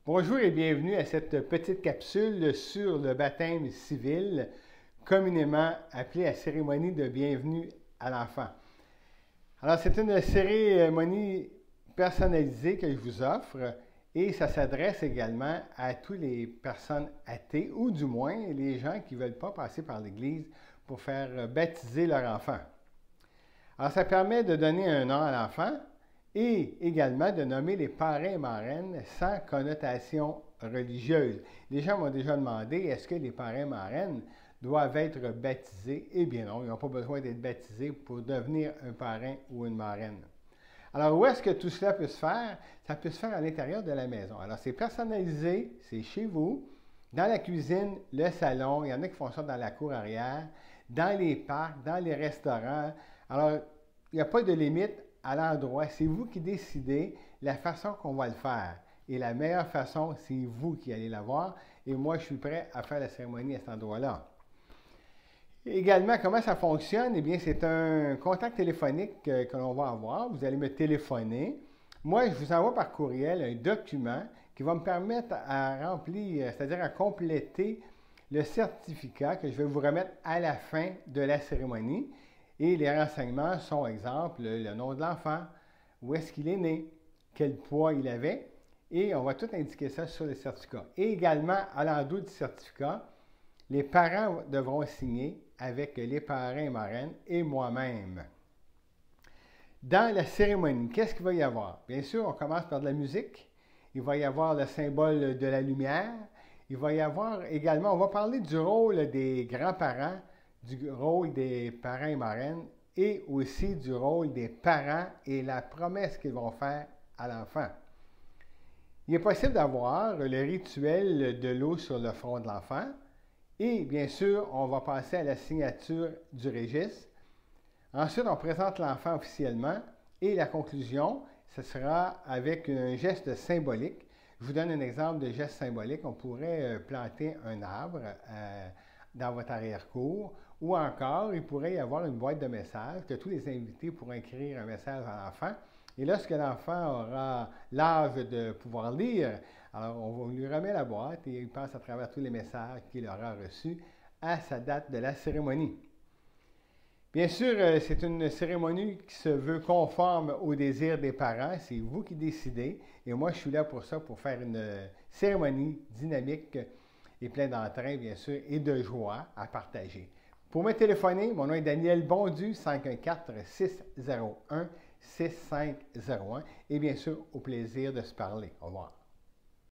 Bonjour et bienvenue à cette petite capsule sur le baptême civil, communément appelée la cérémonie de bienvenue à l'enfant. Alors, c'est une cérémonie personnalisée que je vous offre et ça s'adresse également à toutes les personnes athées ou du moins les gens qui ne veulent pas passer par l'Église pour faire baptiser leur enfant. Alors, ça permet de donner un nom à l'enfant et également de nommer les parrains et marraines sans connotation religieuse. Les gens m'ont déjà demandé, est-ce que les parrains et marraines doivent être baptisés? Eh bien non, ils n'ont pas besoin d'être baptisés pour devenir un parrain ou une marraine. Alors, où est-ce que tout cela peut se faire? Ça peut se faire à l'intérieur de la maison. Alors, c'est personnalisé, c'est chez vous, dans la cuisine, le salon, il y en a qui font ça dans la cour arrière, dans les parcs, dans les restaurants. Alors, il n'y a pas de limite à l'endroit. C'est vous qui décidez la façon qu'on va le faire. Et la meilleure façon, c'est vous qui allez la voir. Et moi, je suis prêt à faire la cérémonie à cet endroit-là. Également, comment ça fonctionne? Eh bien, c'est un contact téléphonique que l'on va avoir. Vous allez me téléphoner. Moi, je vous envoie par courriel un document qui va me permettre à remplir, c'est-à-dire à compléter le certificat que je vais vous remettre à la fin de la cérémonie. Et les renseignements sont, exemple, le nom de l'enfant, où est-ce qu'il est né, quel poids il avait, et on va tout indiquer ça sur le certificat. Et également, à l'endroit du certificat, les parents devront signer avec les parrains et marraines et moi-même. Dans la cérémonie, qu'est-ce qu'il va y avoir? Bien sûr, on commence par de la musique. Il va y avoir le symbole de la lumière. Il va y avoir également, on va parler du rôle des grands-parents, du rôle des parrains et marraines et aussi du rôle des parents et la promesse qu'ils vont faire à l'enfant. Il est possible d'avoir le rituel de l'eau sur le front de l'enfant et bien sûr, on va passer à la signature du registre. Ensuite, on présente l'enfant officiellement et la conclusion, ce sera avec un geste symbolique. Je vous donne un exemple de geste symbolique. On pourrait planter un arbre dans votre arrière-cour ou encore, il pourrait y avoir une boîte de messages que tous les invités pourront écrire un message à l'enfant. Et lorsque l'enfant aura l'âge de pouvoir lire, alors on lui remet la boîte et il passe à travers tous les messages qu'il aura reçus à sa date de la cérémonie. Bien sûr, c'est une cérémonie qui se veut conforme aux désirs des parents. C'est vous qui décidez. Et moi, je suis là pour ça, pour faire une cérémonie dynamique et pleine d'entrain, bien sûr, et de joie à partager. Pour me téléphoner, mon nom est Daniel Bondu, 514-601-6501. Et bien sûr, au plaisir de se parler. Au revoir.